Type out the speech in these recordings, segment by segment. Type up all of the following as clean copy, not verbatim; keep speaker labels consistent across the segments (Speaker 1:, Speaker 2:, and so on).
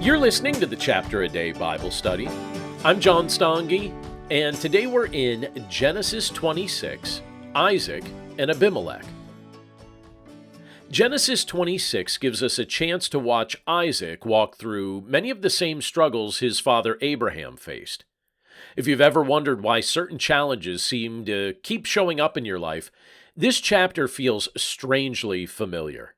Speaker 1: You're listening to the Chapter a Day Bible Study. I'm John Stange, and today we're in Genesis 26, Isaac and Abimelech. Genesis 26 gives us a chance to watch Isaac walk through many of the same struggles his father Abraham faced. If you've ever wondered why certain challenges seem to keep showing up in your life, this chapter feels strangely familiar.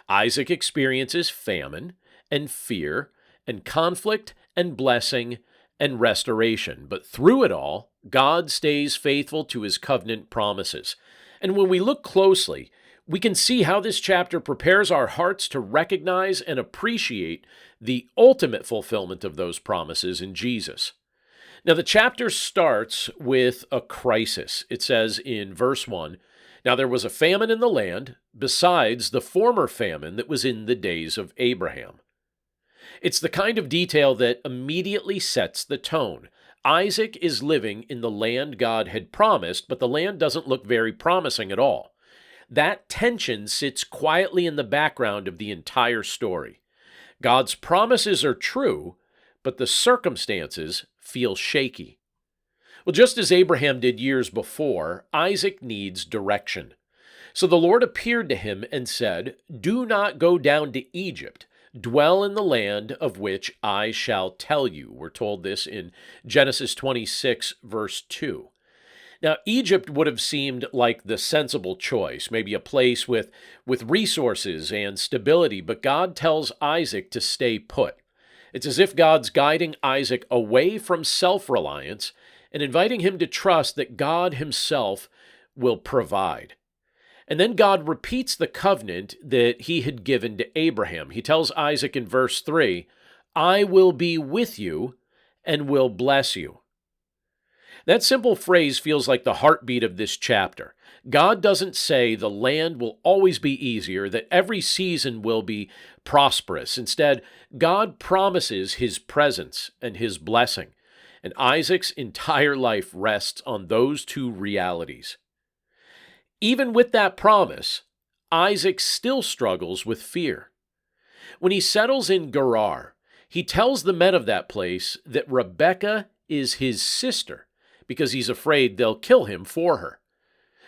Speaker 1: Isaac experiences famine and fear and conflict and blessing and restoration. But through it all, God stays faithful to his covenant promises. And when we look closely, we can see how this chapter prepares our hearts to recognize and appreciate the ultimate fulfillment of those promises in Jesus. Now, the chapter starts with a crisis. It says in verse 1, "Now there was a famine in the land, besides the former famine that was in the days of Abraham." It's the kind of detail that immediately sets the tone. Isaac is living in the land God had promised, but the land doesn't look very promising at all. That tension sits quietly in the background of the entire story. God's promises are true, but the circumstances feel shaky. Well, just as Abraham did years before, Isaac needs direction. So the Lord appeared to him and said, "Do not go down to Egypt. Dwell in the land of which I shall tell you." We're told this in Genesis 26, verse 2. Now, Egypt would have seemed like the sensible choice, maybe a place with resources and stability, but God tells Isaac to stay put. It's as if God's guiding Isaac away from self-reliance and inviting him to trust that God himself will provide. And then God repeats the covenant that he had given to Abraham. He tells Isaac in verse 3, "I will be with you and will bless you." That simple phrase feels like the heartbeat of this chapter. God doesn't say the land will always be easier, that every season will be prosperous. Instead, God promises his presence and his blessing. And Isaac's entire life rests on those two realities. Even with that promise, Isaac still struggles with fear. When he settles in Gerar, he tells the men of that place that Rebekah is his sister because he's afraid they'll kill him for her.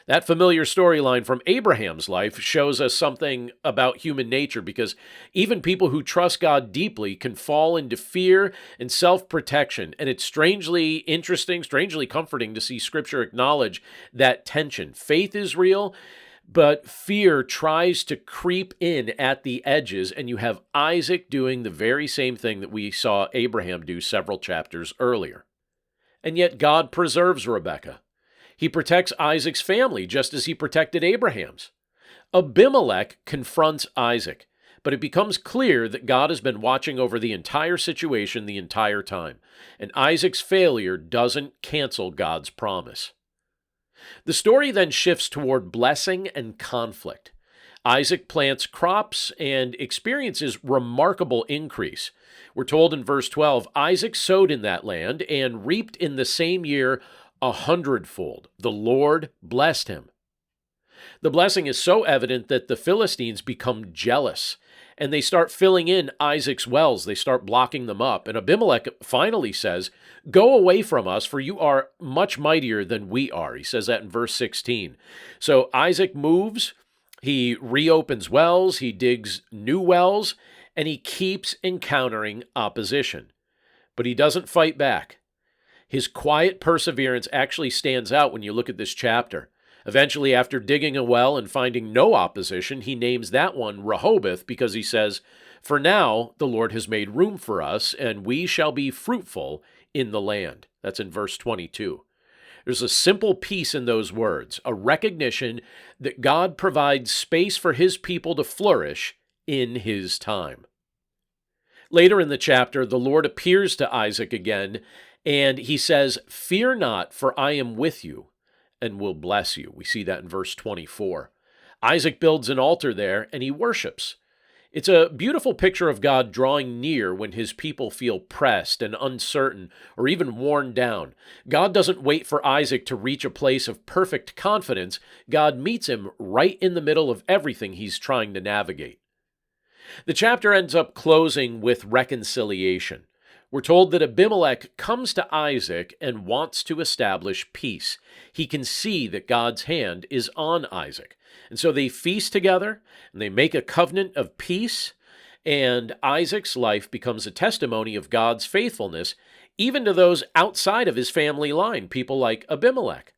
Speaker 1: That familiar storyline from Abraham's life shows us something about human nature, because even people who trust God deeply can fall into fear and self-protection. And it's strangely interesting, strangely comforting to see Scripture acknowledge that tension. Faith is real, but fear tries to creep in at the edges, and you have Isaac doing the very same thing that we saw Abraham do several chapters earlier. And yet God preserves Rebekah. He protects Isaac's family just as he protected Abraham's. Abimelech confronts Isaac, but it becomes clear that God has been watching over the entire situation the entire time, and Isaac's failure doesn't cancel God's promise. The story then shifts toward blessing and conflict. Isaac plants crops and experiences remarkable increase. We're told in verse 12, Isaac sowed in that land and reaped in the same year 100-fold. The Lord blessed him. The blessing is so evident that the Philistines become jealous, and they start filling in Isaac's wells. They start blocking them up. And Abimelech finally says, "Go away from us, for you are much mightier than we are." He says that in verse 16. So Isaac moves, he reopens wells, he digs new wells, and he keeps encountering opposition. But he doesn't fight back. His quiet perseverance actually stands out when you look at this chapter. Eventually, after digging a well and finding no opposition, he names that one Rehoboth, because he says, "For now the Lord has made room for us, and we shall be fruitful in the land." That's in verse 22. There's a simple peace in those words, a recognition that God provides space for his people to flourish in his time. Later in the chapter, the Lord appears to Isaac again, and he says, "Fear not, for I am with you and will bless you." We see that in verse 24. Isaac builds an altar there, and he worships. It's a beautiful picture of God drawing near when his people feel pressed and uncertain or even worn down. God doesn't wait for Isaac to reach a place of perfect confidence. God meets him right in the middle of everything he's trying to navigate. The chapter ends up closing with reconciliation. We're told that Abimelech comes to Isaac and wants to establish peace. He can see that God's hand is on Isaac. And so they feast together and they make a covenant of peace, and Isaac's life becomes a testimony of God's faithfulness, even to those outside of his family line, people like Abimelech.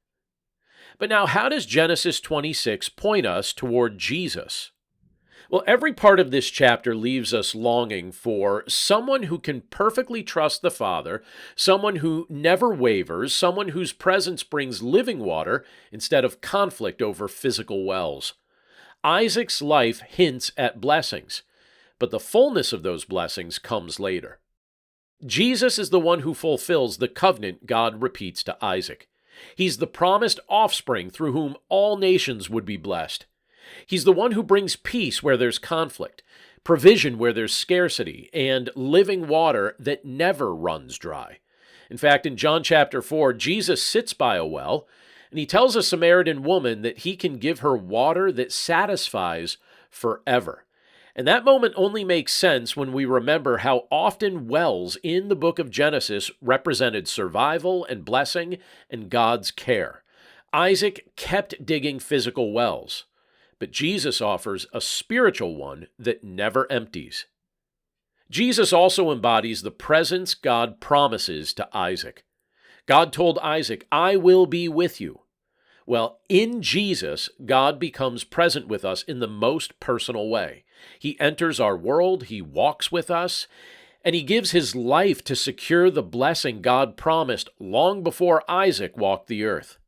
Speaker 1: But now, how does Genesis 26 point us toward Jesus? Well, every part of this chapter leaves us longing for someone who can perfectly trust the Father, someone who never wavers, someone whose presence brings living water instead of conflict over physical wells. Isaac's life hints at blessings, but the fullness of those blessings comes later. Jesus is the one who fulfills the covenant God repeats to Isaac. He's the promised offspring through whom all nations would be blessed. He's the one who brings peace where there's conflict, provision where there's scarcity, and living water that never runs dry. In fact, in John chapter 4, Jesus sits by a well, and he tells a Samaritan woman that he can give her water that satisfies forever. And that moment only makes sense when we remember how often wells in the book of Genesis represented survival and blessing and God's care. Isaac kept digging physical wells, but Jesus offers a spiritual one that never empties. Jesus also embodies the presence God promises to Isaac. God told Isaac, "I will be with you." Well, in Jesus, God becomes present with us in the most personal way. He enters our world, he walks with us, and he gives his life to secure the blessing God promised long before Isaac walked the earth.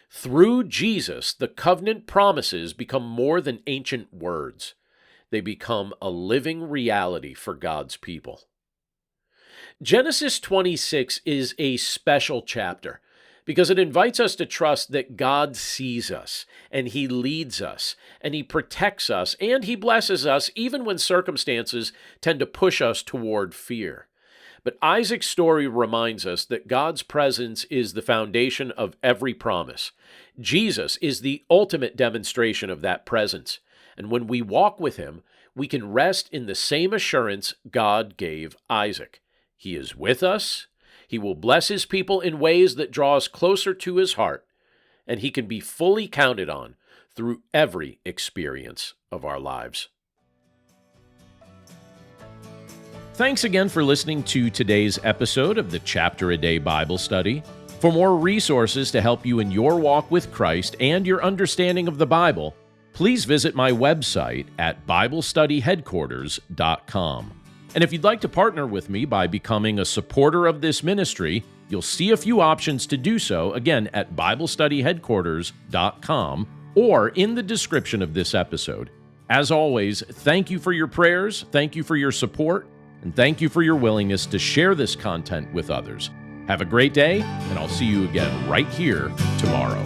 Speaker 1: Through Jesus, the covenant promises become more than ancient words. They become a living reality for God's people. Genesis 26 is a special chapter because it invites us to trust that God sees us, and he leads us, and he protects us, and he blesses us even when circumstances tend to push us toward fear. But Isaac's story reminds us that God's presence is the foundation of every promise. Jesus is the ultimate demonstration of that presence. And when we walk with him, we can rest in the same assurance God gave Isaac. He is with us. He will bless his people in ways that draw us closer to his heart. And he can be fully counted on through every experience of our lives. Thanks again for listening to today's episode of the Chapter a Day Bible Study. For more resources to help you in your walk with Christ and your understanding of the Bible, please visit my website at BibleStudyHeadquarters.com. And if you'd like to partner with me by becoming a supporter of this ministry, you'll see a few options to do so, again, at BibleStudyHeadquarters.com or in the description of this episode. As always, thank you for your prayers, thank you for your support, and thank you for your willingness to share this content with others. Have a great day, and I'll see you again right here tomorrow.